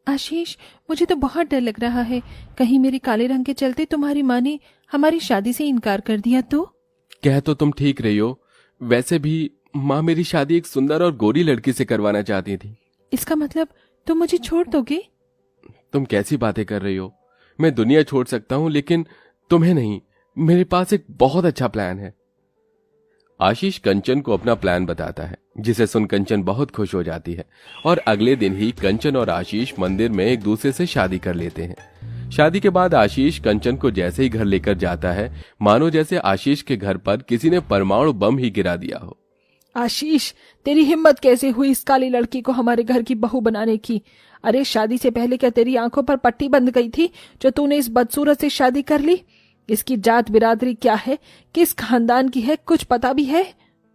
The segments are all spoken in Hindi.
आशीष, मुझे तो बहुत डर लग रहा है, कहीं मेरे काले रंग के चलते तुम्हारी माँ ने हमारी शादी से इनकार कर दिया तो। कह तो तुम ठीक रही हो, वैसे भी माँ मेरी शादी एक सुंदर और गोरी लड़की से करवाना चाहती थी। इसका मतलब तुम मुझे छोड़ दोगे? तुम कैसी बातें कर रही हो? मैं दुनिया छोड़ सकता हूं लेकिन तुम्हें नहीं। मेरे पास एक बहुत अच्छा प्लान है। आशीष कंचन को अपना प्लान बताता है, जिसे सुन कंचन बहुत खुश हो जाती है और अगले दिन ही कंचन और आशीष मंदिर में एक दूसरे से शादी कर लेते हैं। शादी के बाद आशीष कंचन को जैसे ही घर लेकर जाता है, मानो जैसे आशीष के घर पर किसी ने परमाणु बम ही गिरा दिया हो। आशीष, तेरी हिम्मत कैसे हुई इस काली लड़की को हमारे घर की बहू बनाने की? अरे शादी से पहले क्या तेरी आंखों पर पट्टी बंध गई थी जो तूने इस बदसूरत से शादी कर ली? इसकी जात बिरादरी क्या है, किस खानदान की है, कुछ पता भी है?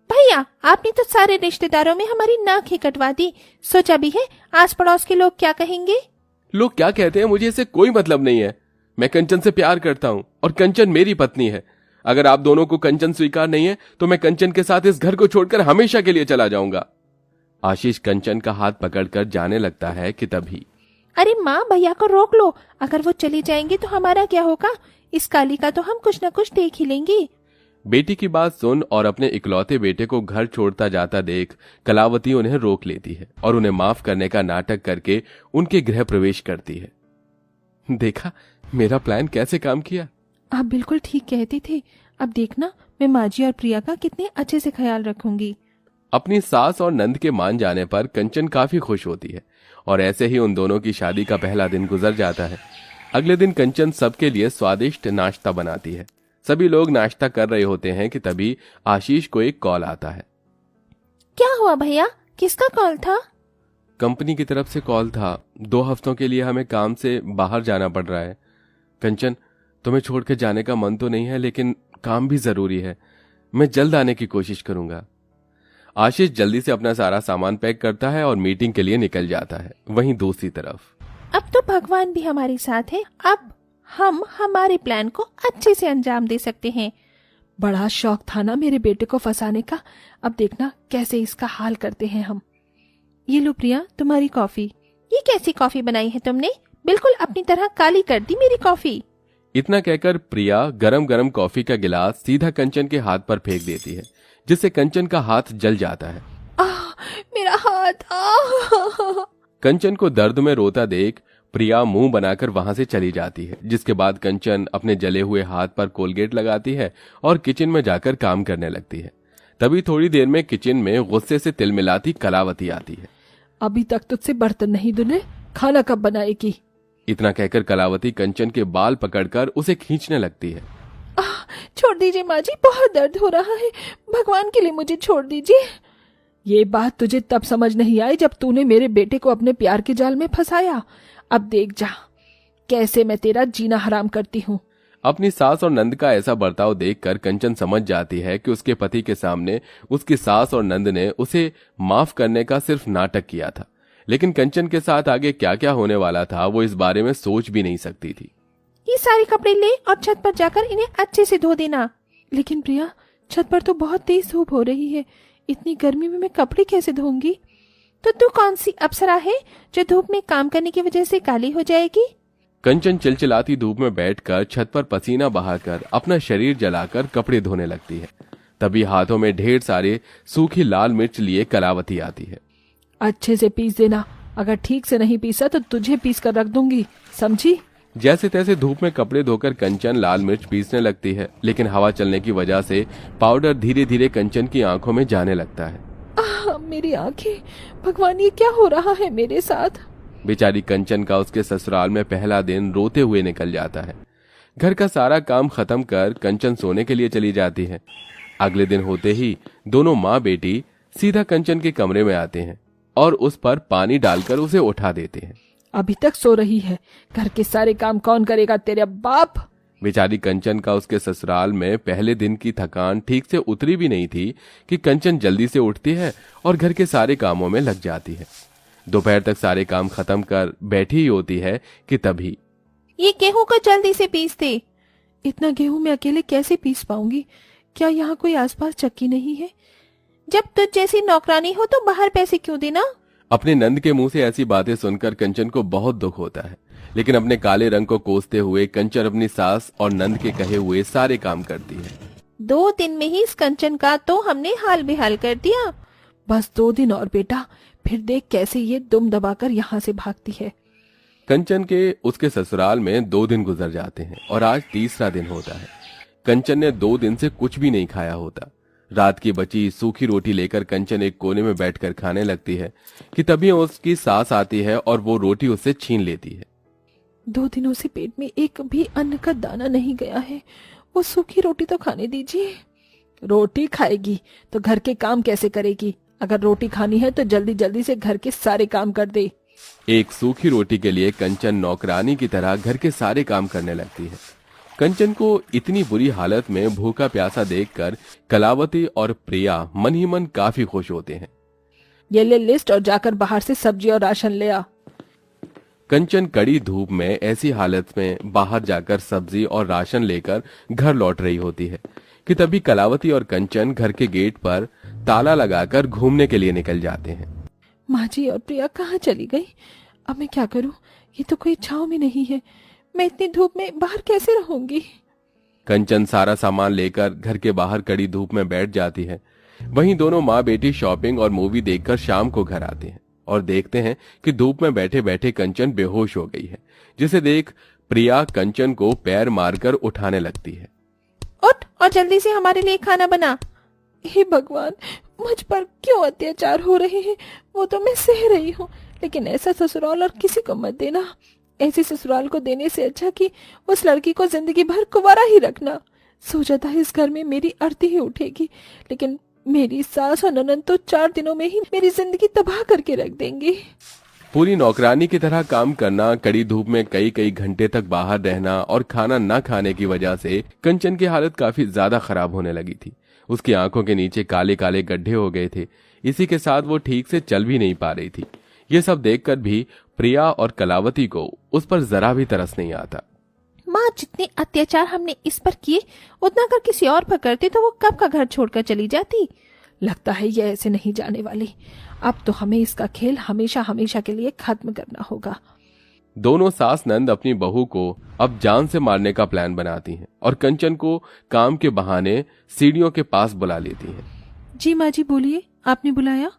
भैया, आपने तो सारे रिश्तेदारों में हमारी नाक ही कटवा दी। सोचा भी है आस पड़ोस के लोग क्या कहेंगे? लोग क्या कहते हैं मुझे इससे कोई मतलब नहीं है। मैं कंचन से प्यार करता हूं और कंचन मेरी पत्नी है। अगर आप दोनों को कंचन स्वीकार नहीं है तो मैं कंचन के साथ इस घर को छोड़कर हमेशा के लिए चला जाऊंगा। आशीष कंचन का हाथ पकड़कर जाने लगता है कि तभी, अरे माँ, भैया को रोक लो। अगर वो चली जाएंगे तो हमारा क्या होगा? इस काली का तो हम कुछ न कुछ देख ही लेंगे। बेटी की बात सुन और अपने इकलौते बेटे को घर छोड़ता जाता देख कलावती उन्हें रोक लेती है और उन्हें माफ करने का नाटक करके उनके गृह प्रवेश करती है। देखा मेरा प्लान कैसे काम किया? आप बिल्कुल ठीक कहते थे। अब देखना मैं माजी और प्रिया का कितने अच्छे से ख्याल रखूंगी। अपनी सास और नंद के मान जाने पर कंचन काफी खुश होती है और ऐसे ही उन दोनों की शादी का पहला दिन गुजर जाता है। अगले दिन कंचन सबके लिए स्वादिष्ट नाश्ता बनाती है। सभी लोग नाश्ता कर रहे होते हैं कि तभी आशीष को एक कॉल आता है। क्या हुआ भैया, किसका कॉल था? कंपनी की तरफ से कॉल था। 2 हफ्तों के लिए हमें काम से बाहर जाना पड़ रहा है। कंचन, तुम्हें छोड़ के जाने का मन तो नहीं है, लेकिन काम भी जरूरी है। मैं जल्द आने की कोशिश करूंगा। आशीष जल्दी से अपना सारा सामान पैक करता है और मीटिंग के लिए निकल जाता है। वहीं दूसरी तरफ, अब तो भगवान भी हमारे साथ है। अब हम हमारे प्लान को अच्छे से अंजाम दे सकते हैं। बड़ा शौक था ना मेरे बेटे को फंसाने का, अब देखना कैसे इसका हाल करते हैं हम। ये लो प्रिया, तुम्हारी कॉफी। ये कैसी कॉफी बनाई है तुमने? बिल्कुल अपनी तरह काली कर दी मेरी कॉफी। इतना कहकर प्रिया गरम गरम कॉफी का गिलास सीधा कंचन के हाथ पर फेंक देती है, जिससे कंचन का हाथ जल जाता है। मेरा हाथ! कंचन को दर्द में रोता देख प्रिया मुंह बनाकर वहां से चली जाती है, जिसके बाद कंचन अपने जले हुए हाथ पर कोलगेट लगाती है और किचन में जाकर काम करने लगती है। तभी थोड़ी देर में किचन में गुस्से से तिलमिलाती कलावती आती है। अभी तक तुझसे बर्तन नहीं धुले, खाना कब बनाएगी? इतना कहकर कलावती कंचन के बाल पकड़कर उसे खींचने लगती है। छोड़ दीजिए माँ जी, बहुत दर्द हो रहा है, भगवान के लिए मुझे छोड़ दीजिए। ये बात तुझे तब समझ नहीं आई जब तूने मेरे बेटे को अपने प्यार के जाल में फंसाया। अब देख जा कैसे मैं तेरा जीना हराम करती हूँ। अपनी सास और नंद का ऐसा बर्ताव देखकर कंचन समझ जाती है कि उसके पति के सामने उसकी सास और नंद ने उसे माफ करने का सिर्फ नाटक किया था, लेकिन कंचन के साथ आगे क्या क्या होने वाला था वो इस बारे में सोच भी नहीं सकती थी। ये सारे कपड़े ले और छत पर जाकर इन्हें अच्छे से धो देना। लेकिन प्रिया, छत पर तो बहुत तेज धूप हो रही है, इतनी गर्मी में मैं कपड़े कैसे धोऊंगी? तो तू कौन सी अप्सरा है जो धूप में काम करने की वजह से काली हो जाएगी? कंचन चिलचिलाती धूप में बैठकर छत पर पसीना बहाकर अपना शरीर जलाकर कपड़े धोने लगती है। तभी हाथों में ढेर सारे सूखी लाल मिर्च लिए कलावती आती है। अच्छे से पीस देना, अगर ठीक से नहीं पीसा तो तुझे पीस कर रख दूंगी, समझी? जैसे तैसे धूप में कपड़े धोकर कंचन लाल मिर्च पीसने लगती है, लेकिन हवा चलने की वजह से पाउडर धीरे धीरे कंचन की आंखों में जाने लगता है। मेरी आंखें, भगवान ये क्या हो रहा है मेरे साथ? बेचारी कंचन का उसके ससुराल में पहला दिन रोते हुए निकल जाता है। घर का सारा काम खत्म कर कंचन सोने के लिए चली जाती है। अगले दिन होते ही दोनों माँ बेटी सीधा कंचन के कमरे में आते हैं और उस पर पानी डालकर उसे उठा देते हैं। अभी तक सो रही है, घर के सारे काम कौन करेगा तेरे बाप? बेचारी कंचन का उसके ससुराल में पहले दिन की थकान ठीक से उतरी भी नहीं थी कि कंचन जल्दी से उठती है और घर के सारे कामों में लग जाती है। दोपहर तक सारे काम खत्म कर बैठी ही होती है कि तभी, ये गेहूं को जल्दी से पीस दे। इतना गेहूं मैं अकेले कैसे पीस पाऊंगी? क्या यहाँ कोई आसपास चक्की नहीं है? जब तुझ जैसी नौकरानी हो तो बाहर पैसे क्यों देना? अपने नंद के मुंह से ऐसी बातें सुनकर कंचन को बहुत दुख होता है, लेकिन अपने काले रंग को कोसते हुए कंचन अपनी सास और नंद के कहे हुए सारे काम करती है। 2 दिन में ही इस कंचन का तो हमने हाल बेहाल कर दिया। बस 2 दिन और बेटा, फिर देख कैसे ये दुम दबाकर यहाँ से भागती है। कंचन के उसके ससुराल में 2 दिन गुजर जाते हैं और आज तीसरा दिन होता है। कंचन ने 2 दिन से कुछ भी नहीं खाया होता। रात की बची सूखी रोटी लेकर कंचन एक कोने में बैठकर खाने लगती है कि तभी उसकी सास आती है और वो रोटी उससे छीन लेती है। 2 दिनों से पेट में एक भी अन्न का दाना नहीं गया है, वो सूखी रोटी तो खाने दीजिए। रोटी खाएगी तो घर के काम कैसे करेगी? अगर रोटी खानी है तो जल्दी जल्दी से घर के सारे काम कर दे। एक सूखी रोटी के लिए कंचन नौकरानी की तरह घर के सारे काम करने लगती है। कंचन को इतनी बुरी हालत में भूखा प्यासा देखकर कलावती और प्रिया मन ही मन काफी खुश होते हैं। ये ले लिस्ट और जाकर बाहर से सब्जी और राशन ले आ। कंचन कड़ी धूप में ऐसी हालत में बाहर जाकर सब्जी और राशन लेकर घर लौट रही होती है कि तभी कलावती और कंचन घर के गेट पर ताला लगाकर घूमने के लिए निकल जाते हैं। माँ जी और प्रिया कहाँ चली गई? अब मैं क्या करूँ? ये तो कोई छांव में नहीं है, मैं इतनी धूप में बाहर कैसे रहूंगी? कंचन सारा सामान लेकर घर के बाहर कड़ी धूप में बैठ जाती है। वहीं दोनों माँ बेटी शॉपिंग और मूवी देखकर शाम को घर आते हैं और देखते हैं कि धूप में बैठे बैठे कंचन बेहोश हो गई है, जिसे देख प्रिया कंचन को पैर मारकर उठाने लगती है। उठ और जल्दी से हमारे लिए खाना बना। हे भगवान, मुझ पर क्यों अत्याचार हो रहे हैं? वो तो मैं सह रही हूँ, लेकिन ऐसा ससुराल और किसी को मत देना। ऐसे ससुराल को देने से अच्छा कि उस लड़की को जिंदगी भर कुंवारा ही रखना। सोचा था इस घर में मेरी आरती ही उठेगी, लेकिन मेरी सास और ननद तो 4 दिनों में ही मेरी जिंदगी तबाह करके रख देंगी। पूरी नौकरानी की तरह काम करना, कड़ी धूप में कई कई घंटे तक बाहर रहना और खाना न खाने की वजह से कंचन की हालत काफी ज्यादा खराब होने लगी थी। उसकी आंखों के नीचे काले काले गड्ढे हो गए थे। इसी के साथ वो ठीक से चल भी नहीं पा रही थी। ये सब देखकर भी प्रिया और कलावती को उस पर जरा भी तरस नहीं आता। माँ, जितने अत्याचार हमने इस पर किए उतना अगर किसी और पर करते तो वो कब का घर छोड़कर चली जाती। लगता है ये ऐसे नहीं जाने वाली। अब तो हमें इसका खेल हमेशा हमेशा के लिए खत्म करना होगा। दोनों सास नंद अपनी बहू को अब जान से मारने का प्लान बनाती हैं और कंचन को काम के बहाने सीढ़ियों के पास बुला लेती हैं। जी माँ जी, बोलिए, आपने बुलाया?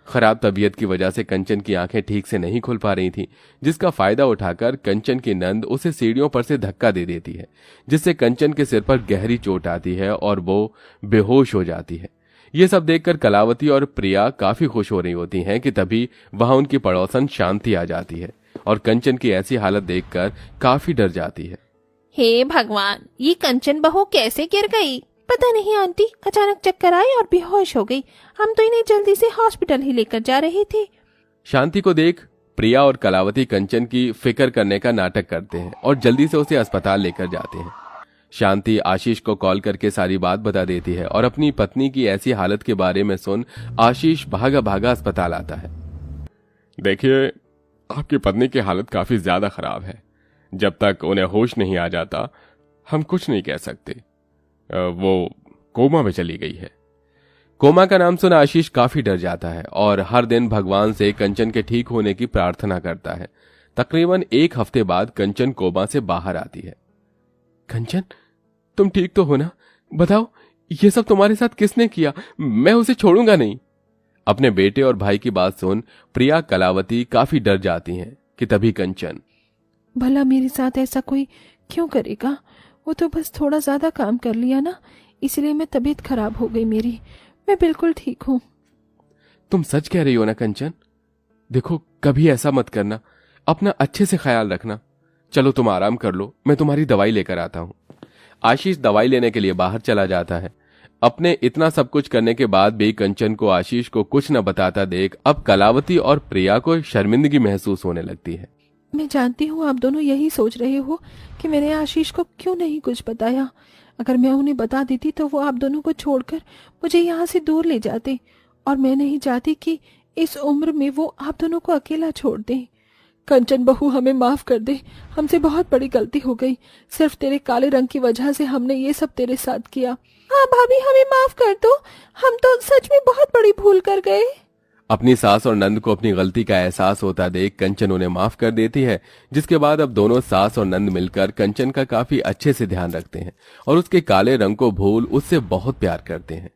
खराब तबीयत की वजह से कंचन की आंखें ठीक से नहीं खुल पा रही थी, जिसका फायदा उठाकर कंचन की नंद उसे सीढ़ियों पर से धक्का दे देती है, जिससे कंचन के सिर पर गहरी चोट आती है और वो बेहोश हो जाती है। ये सब देखकर कलावती और प्रिया काफी खुश हो रही होती हैं कि तभी वहां उनकी पड़ोसन शांति आ जाती है और कंचन की ऐसी हालत देखकर काफी डर जाती है। हे भगवान, ये कंचन बहू कैसे गिर गई? पता नहीं आंटी, अचानक चक्कर आए और बेहोश हो गई। हम तो इन्हें जल्दी से हॉस्पिटल ही लेकर जा रहे थे। शांति को देख प्रिया और कलावती कंचन की फिक्र करने का नाटक करते हैं और जल्दी से उसे अस्पताल लेकर जाते हैं। शांति आशीष को कॉल करके सारी बात बता देती है और अपनी पत्नी की ऐसी हालत के बारे में सुन आशीष भागा भागा अस्पताल आता है। देखिए, आपकी पत्नी की हालत काफी ज्यादा खराब है। जब तक उन्हें होश नहीं आ जाता हम कुछ नहीं कह सकते। वो कोमा में चली गई है। कोमा का नाम सुन आशीष काफी डर जाता है और हर दिन भगवान से कंचन के ठीक होने की प्रार्थना करता है। तकरीबन 1 हफ्ते बाद कंचन कोमा से बाहर आती है। कंचन, तुम ठीक तो हो ना? बताओ, ये सब तुम्हारे साथ किसने किया? मैं उसे छोड़ूंगा नहीं। अपने बेटे और भाई की बात सुन प्रिया कलावती काफी डर जाती हैं कि तभी कंचन, भला मेरे साथ ऐसा कोई क्यों करेगा? वो तो बस थोड़ा ज्यादा काम कर लिया ना, इसलिए मैं तबीयत खराब हो गई मेरी। मैं बिल्कुल ठीक हूँ। तुम सच कह रही हो ना कंचन? देखो, कभी ऐसा मत करना, अपना अच्छे से ख्याल रखना। चलो तुम आराम कर लो, मैं तुम्हारी दवाई लेकर आता हूँ। आशीष दवाई लेने के लिए बाहर चला जाता है। अपने इतना सब कुछ करने के बाद भी कंचन को आशीष को कुछ न बताता देख अब कलावती और प्रिया को शर्मिंदगी महसूस होने लगती है। मैं जानती हूँ आप दोनों यही सोच रहे हो कि मैंने आशीष को क्यों नहीं कुछ बताया। अगर मैं उन्हें बता देती तो वो आप दोनों को छोड़कर मुझे यहाँ से दूर ले जाते, और मैं नहीं चाहती कि इस उम्र में वो आप दोनों को अकेला छोड़ दें। कंचन बहू, हमें माफ कर दे, हमसे बहुत बड़ी गलती हो गई। सिर्फ तेरे काले रंग की वजह से हमने ये सब तेरे साथ किया। हाँ भाभी, हमें माफ कर दो, हम तो सच में बहुत बड़ी भूल कर गए। अपनी सास और नंद को अपनी गलती का एहसास होता देख कंचन उन्हें माफ कर देती है, जिसके बाद अब दोनों सास और नंद मिलकर कंचन का काफी अच्छे से ध्यान रखते हैं और उसके काले रंग को भूल उससे बहुत प्यार करते हैं।